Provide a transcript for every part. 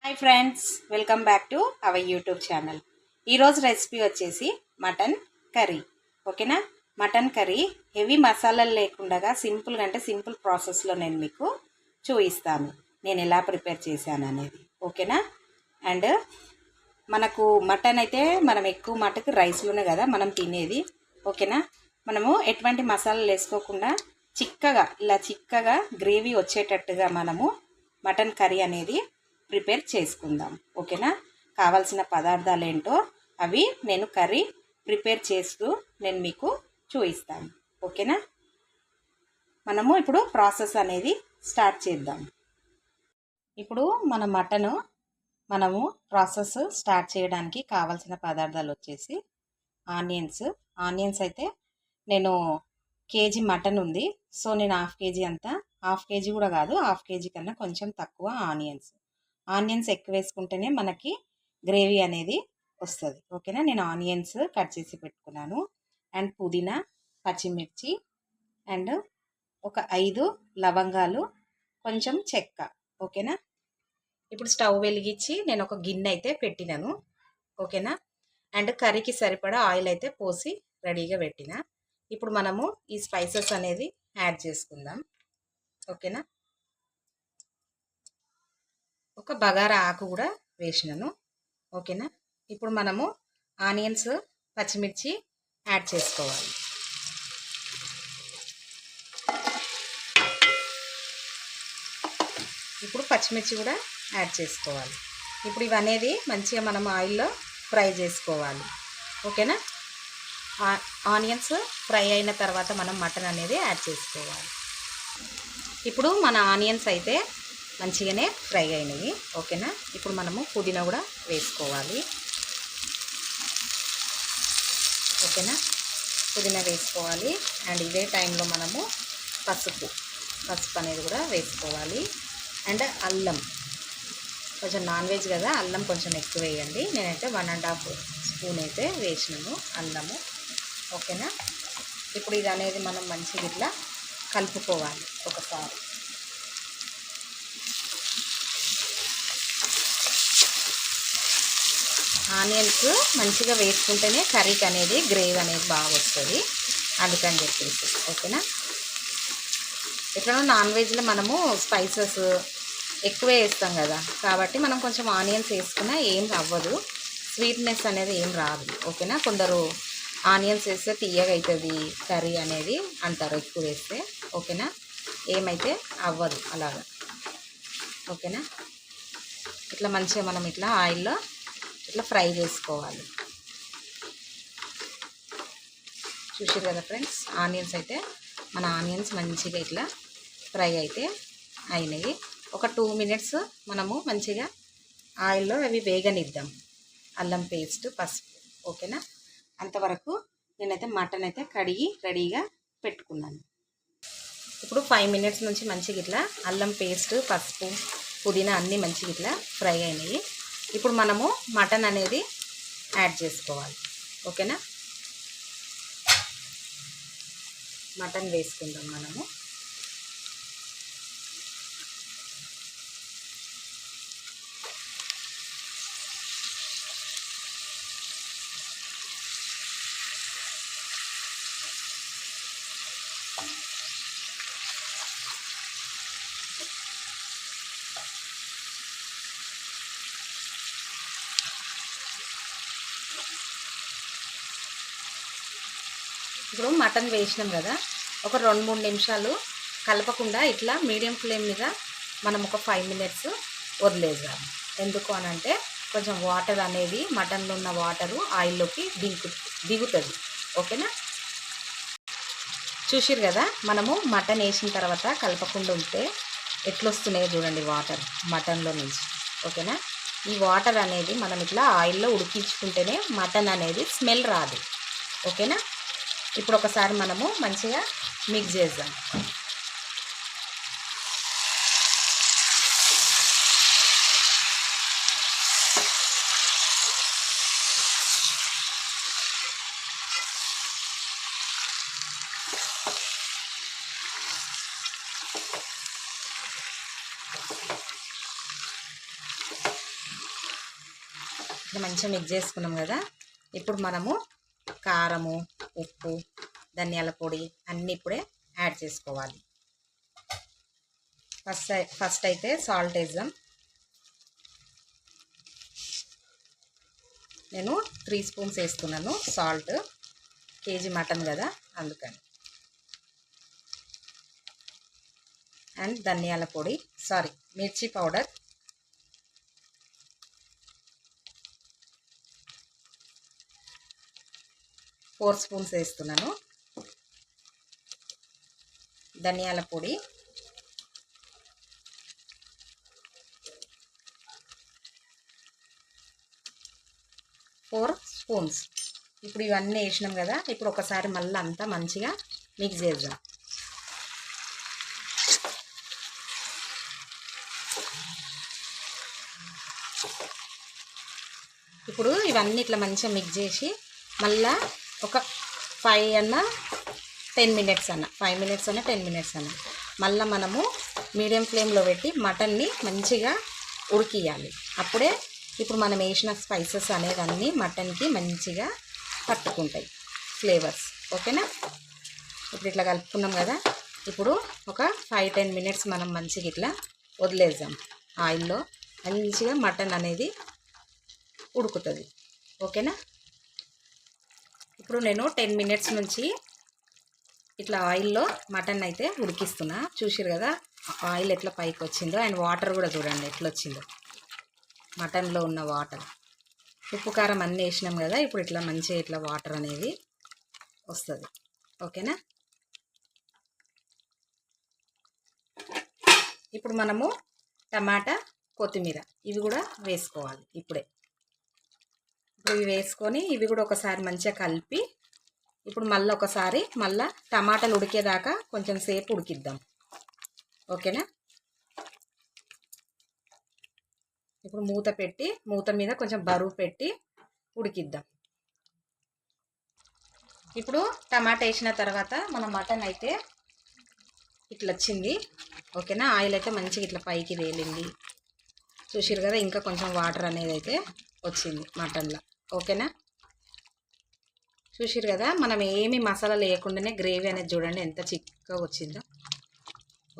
Hi friends, welcome back to our YouTube channel. ఈరోజు recipe వచ్చేసి mutton curry. ఓకేనా? Mutton curry heavy మసాలాలు లేకుండా సింపుల్గా అంటే సింపుల్ ప్రాసెస్లో నేను మీకు చూపిస్తాను నేను ఎలా ప్రిపేర్ చేశాను అనేది. ఓకేనా? అండ్ మనకు మటన్ అయితే మనం ఎక్కువ మటుకు రైస్లోనే కదా మనం తినేది. ఓకేనా? మనము ఎటువంటి మసాలాలు వేసుకోకుండా చిక్కగా గ్రేవీ వచ్చేటట్టుగా మనము మటన్ కర్రీ అనేది ప్రిపేర్ చేసుకుందాం. ఓకేనా? కావాల్సిన పదార్థాలు ఏంటో అవి నేను కర్రీ ప్రిపేర్ చేస్తూ నేను మీకు చూపిస్తాను. ఓకేనా? మనము ఇప్పుడు ప్రాసెస్ అనేది స్టార్ట్ చేద్దాం. ఇప్పుడు మన మటను మనము ప్రాసెస్ స్టార్ట్ చేయడానికి కావాల్సిన పదార్థాలు వచ్చేసి ఆనియన్స్ అయితే నేను కేజీ మటన్ ఉంది. సో నేను హాఫ్ కేజీ అంతా, హాఫ్ కేజీ కూడా కాదు, హాఫ్ కేజీ కన్నా కొంచెం తక్కువ ఆనియన్స్ ఎక్కువ వేసుకుంటేనే మనకి గ్రేవీ అనేది వస్తుంది. ఓకేనా? నేను ఆనియన్స్ కట్ చేసి పెట్టుకున్నాను. అండ్ పుదీనా, పచ్చిమిర్చి అండ్ ఒక 5 లవంగాలు, కొంచెం చెక్క. ఓకేనా? ఇప్పుడు స్టవ్ వెలిగించి నేను ఒక గిన్నె అయితే పెట్టినాను. ఓకేనా? అండ్ కర్రీకి సరిపడా ఆయిల్ అయితే పోసి రెడీగా పెట్టిన. ఇప్పుడు మనము ఈ స్పైసెస్ అనేది యాడ్ చేసుకుందాం. ఓకేనా? ఒక బగారా ఆకు కూడా వేసినాను. ఓకేనా? ఇప్పుడు మనము ఆనియన్స్, పచ్చిమిర్చి యాడ్ చేసుకోవాలి. ఇప్పుడు పచ్చిమిర్చి కూడా యాడ్ చేసుకోవాలి. ఇప్పుడు ఇవనేది మంచిగా మనం ఆయిల్లో ఫ్రై చేసుకోవాలి. ఓకేనా? ఆనియన్స్ ఫ్రై అయిన తర్వాత మనం మటన్ అనేది యాడ్ చేసుకోవాలి. ఇప్పుడు మన ఆనియన్స్ అయితే మంచిగానే ఫ్రై అయినవి. ఓకేనా? ఇప్పుడు మనము పుదీనా కూడా వేసుకోవాలి. ఓకేనా? పుదీనా వేసుకోవాలి. అండ్ ఇదే టైంలో మనము పసుపు అనేది కూడా వేసుకోవాలి. అండ్ అల్లం, కొంచెం నాన్ వెజ్ కదా, అల్లం కొంచెం ఎక్కువ వేయండి. నేనైతే 1½ స్పూన్ అయితే వేసినాను అల్లము. ఓకేనా? ఇప్పుడు ఇది అనేది మనం మంచిగా ఇట్లా కలుపుకోవాలి ఒకసారి. ఆనియన్స్ మంచిగా వేసుకుంటేనే కర్రీకి అనేది గ్రేవీ అనేది బాగా వస్తుంది, అందుకని చెప్పేసి. ఓకేనా? ఎట్లనో నాన్ వెజ్లో మనము స్పైసెస్ ఎక్కువే వేస్తాం కదా, కాబట్టి మనం కొంచెం ఆనియన్స్ వేసుకున్నా ఏం అవ్వదు, స్వీట్నెస్ అనేది ఏం రాదు. ఓకేనా? కొందరు ఆనియన్స్ వేస్తే తీయగా అవుతుంది కర్రీ అనేది అంటారు ఎక్కువ వేస్తే. ఓకేనా? ఏమైతే అవ్వదు అలాగా. ఓకేనా? ఇట్లా మంచిగా మనం ఇట్లా ఆయిల్లో ఇట్లా ఫ్రై చేసుకోవాలి. చూసారు కదా ఫ్రెండ్స్, మన ఆనియన్స్ మంచిగా ఇట్లా ఫ్రై అయితే అయినాయి. ఒక 2 మినిట్స్ మనము మంచిగా ఆయిల్లో అవి వేగనిద్దాం. అల్లం పేస్ట్, పసుపు. ఓకేనా? అంతవరకు నేనైతే మటన్ అయితే కడిగి రెడీగా పెట్టుకున్నాను. ఇప్పుడు 5 మినిట్స్ నుంచి మంచిగా ఇట్లా అల్లం పేస్ట్, పసుపు, పుదీనా అన్నీ మంచిగా ఇట్లా ఫ్రై అయినాయి. ఇప్పుడు మనము మటన్ అనేది యాడ్ చేసుకోవాలి. ఓకేనా? మటన్ వేసుకుందాం మనము. ఇప్పుడు మటన్ వేసినాం కదా, ఒక 2-3 నిమిషాలు కలపకుండా ఇట్లా మీడియం ఫ్లేమ్ మీద మనం ఒక 5 మినిట్స్ వదిలేద్దాం. ఎందుకు అనంటే కొంచెం వాటర్ అనేది, మటన్లో ఉన్న వాటరు ఆయిల్లోకి దిగుతుంది. ఓకేనా? చూసిరు కదా, మనము మటన్ వేసిన తర్వాత కలపకుండా ఉంటే ఎట్లొస్తున్నాయో చూడండి వాటర్ మటన్లో నుంచి. ఓకేనా? ఈ వాటర్ అనేది మనం ఇట్లా ఆయిల్లో ఉడికించుకుంటేనే మటన్ అనేది స్మెల్ రాదు. ఓకేనా? ఇప్పుడు ఒకసారి మనము మంచిగా మిక్స్ చేద్దాం. మంచిగా మిక్స్ చేసుకున్నాం కదా. ఇప్పుడు మనము కారము, ఉప్పు, ధనియాల పొడి అన్నీ ఇప్పుడే యాడ్ చేసుకోవాలి. ఫస్ట్ అయితే సాల్ట్ వేద్దాం. నేను 3 స్పూన్స్ వేస్తున్నాను సాల్ట్, కేజీ మటన్ కదా అందుకని. అండ్ ధనియాల పొడి, మిర్చి పౌడర్ 4 స్పూన్స్ వేస్తున్నాను. ధనియాల పొడి 4 స్పూన్స్. ఇప్పుడు ఇవన్నీ వేసినాం కదా. ఇప్పుడు ఒకసారి మళ్ళీ అంతా మంచిగా మిక్స్ చేద్దాం. ఇప్పుడు ఇవన్నీ ఇట్లా మంచిగా మిక్స్ చేసి మళ్ళా ఒక 5 అన్న 10 మినిట్స్ అన్న 5 మినిట్స్ అన్న 10 మినిట్స్ అన్న మళ్ళీ మనము మీడియం ఫ్లేమ్లో పెట్టి మటన్ని మంచిగా ఉడికియాలి. అప్పుడే ఇప్పుడు మనం వేసిన స్పైసెస్ అనేవన్నీ మటన్కి మంచిగా పట్టుకుంటాయి ఫ్లేవర్స్. ఓకేనా? ఇప్పుడు ఇట్లా కలుపుకున్నాం కదా. ఇప్పుడు ఒక 5-10 మినిట్స్ మనం మంచిగా ఇట్లా వదిలేద్దాం. ఆయిల్లో మంచిగా మటన్ అనేది ఉడుకుతుంది. ఓకేనా? ఇప్పుడు నేను 10 మినిట్స్ నుంచి ఇట్లా ఆయిల్లో మటన్ అయితే ఉడికిస్తున్నా. చూసిరు కదా ఆయిల్ ఎట్లా పైకి వచ్చిందో. అండ్ వాటర్ కూడా చూడండి ఎట్లా వచ్చిందో, మటన్లో ఉన్న వాటర్. ఉప్పు కారం అన్నీ వేసినాం కదా. ఇప్పుడు ఇట్లా మంచిగా ఇట్లా వాటర్ అనేది వస్తుంది. ఓకేనా? ఇప్పుడు మనము టమాటా, కొత్తిమీర ఇవి కూడా వేసుకోవాలి. ఇప్పుడు ఇవి వేసుకొని ఇవి కూడా ఒకసారి మంచిగా కలిపి ఇప్పుడు మళ్ళీ ఒకసారి టమాటాలు ఉడికేదాకా కొంచెం సేపు ఉడికిద్దాం. ఓకేనా? ఇప్పుడు మూత మీద కొంచెం బరువు పెట్టి ఉడికిద్దాం. ఇప్పుడు టమాటా వేసిన తర్వాత మన మటన్ అయితే ఇట్లా వచ్చింది. ఓకేనా? ఆయిల్ అయితే మంచిగా ఇట్లా పైకి తేలింది. చూసిరు కదా ఇంకా కొంచెం వాటర్ అనేది అయితే వచ్చింది మటన్లో. ఓకేనా? చూసిరు కదా మనం ఏమి మసాలా లేకుండానే గ్రేవీ అనేది చూడండి ఎంత చిక్కగా వచ్చిందో.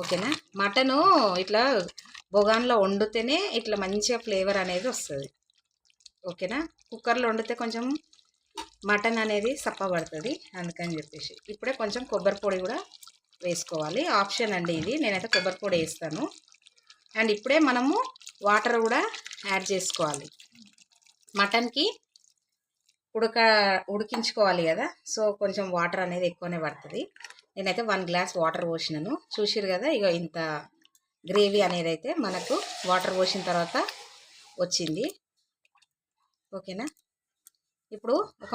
ఓకేనా? మటను ఇట్లా బొగాన్లో వండితేనే ఇట్లా మంచిగా ఫ్లేవర్ అనేది వస్తుంది. ఓకేనా? కుక్కర్లో వండితే కొంచెం మటన్ అనేది సప్పబడుతుంది, అందుకని చెప్పేసి. ఇప్పుడే కొంచెం కొబ్బరి పొడి కూడా వేసుకోవాలి. ఆప్షన్ అండి ఇది, నేనైతే కొబ్బరి పొడి వేస్తాను. అండ్ ఇప్పుడే మనము వాటర్ కూడా యాడ్ చేసుకోవాలి. మటన్కి ఉడికించుకోవాలి కదా, సో కొంచెం వాటర్ అనేది ఎక్కువనే పడుతుంది. నేనైతే 1 గ్లాస్ వాటర్ పోసినాను. చూసిరు కదా ఇక ఇంత గ్రేవీ అనేది అయితే మనకు వాటర్ పోసిన తర్వాత వచ్చింది. ఓకేనా? ఇప్పుడు ఒక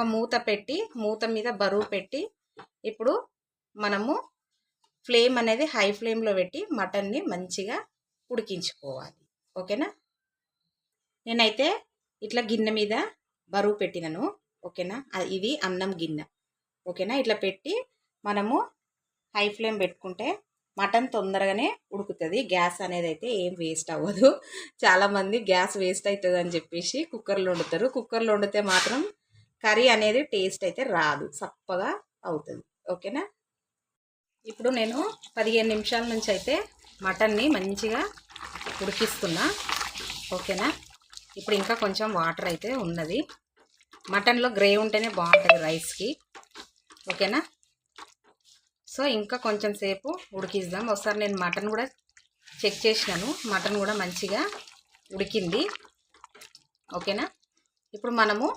మూత మీద బరువు పెట్టి ఇప్పుడు మనము ఫ్లేమ్ అనేది హై ఫ్లేమ్లో పెట్టి మటన్ని మంచిగా ఉడికించుకోవాలి. ఓకేనా? నేనైతే ఇట్లా గిన్నె మీద బరువు పెట్టినాను. ఓకేనా? ఇది అన్నం గిన్నె. ఓకేనా? ఇట్లా పెట్టి మనము హై ఫ్లేమ్ పెట్టుకుంటే మటన్ తొందరగానే ఉడుకుతుంది. గ్యాస్ అనేది అయితే ఏం వేస్ట్ అవ్వదు. చాలామంది గ్యాస్ వేస్ట్ అవుతుంది అని చెప్పేసి కుక్కర్లో వండుతారు. కుక్కర్లో వండితే మాత్రం కర్రీ అనేది టేస్ట్ అయితే రాదు, సప్పగా అవుతుంది. ఓకేనా? ఇప్పుడు నేను 15 నిమిషాల నుంచి అయితే మటన్ని మంచిగా ఉడికిస్తున్నా. ఓకేనా? ఇప్పుడు ఇంకా కొంచెం వాటర్ అయితే ఉన్నది. మటన్లో గ్రేవీ ఉంటేనే బాగుంటుంది రైస్కి. ఓకేనా? సో ఇంకా కొంచెం సేపు ఉడికిద్దాం. ఒకసారి నేను మటన్ కూడా చెక్ చేసినాను, మటన్ కూడా మంచిగా ఉడికింది. ఓకేనా? ఇప్పుడు మనము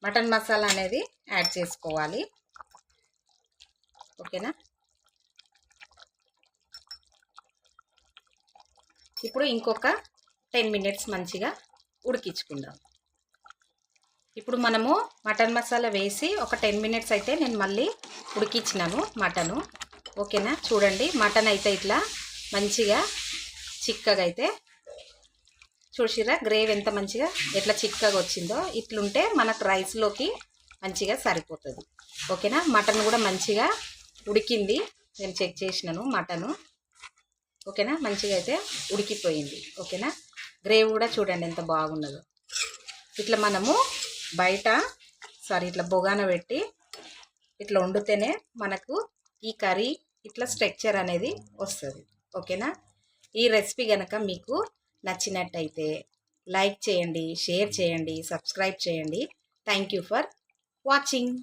మటన్ మసాలా అనేది యాడ్ చేసుకోవాలి. ఓకేనా? ఇప్పుడు ఇంకొక 10 మినిట్స్ మంచిగా ఉడికించుకుందాం. ఇప్పుడు మనము మటన్ మసాలా వేసి ఒక 10 మినిట్స్ అయితే నేను మళ్ళీ ఉడికించినాను మటను. ఓకేనా? చూడండి మటన్ అయితే ఇట్లా మంచిగా చిక్కగా అయితే చూసిరా గ్రేవీ ఎంత మంచిగా ఎట్లా చిక్కగా వచ్చిందో. ఇట్లుంటే మనకు రైస్లోకి మంచిగా సరిపోతుంది. ఓకేనా? మటన్ కూడా మంచిగా ఉడికింది, నేను చెక్ చేసినాను మటను. ఓకేనా? మంచిగా అయితే ఉడికిపోయింది. ఓకేనా? గ్రేవీ కూడా చూడండి ఎంత బాగున్నదో. ఇట్లా మనము బయట ఇట్లా బొగాన పెట్టి ఇట్లా వండితేనే మనకు ఈ కర్రీ ఇట్లా స్ట్రక్చర్ అనేది వస్తుంది. ఓకేనా? ఈ రెసిపీ కనుక మీకు నచ్చినట్టయితే లైక్ చేయండి, షేర్ చేయండి, సబ్స్క్రైబ్ చేయండి. Thank you for watching.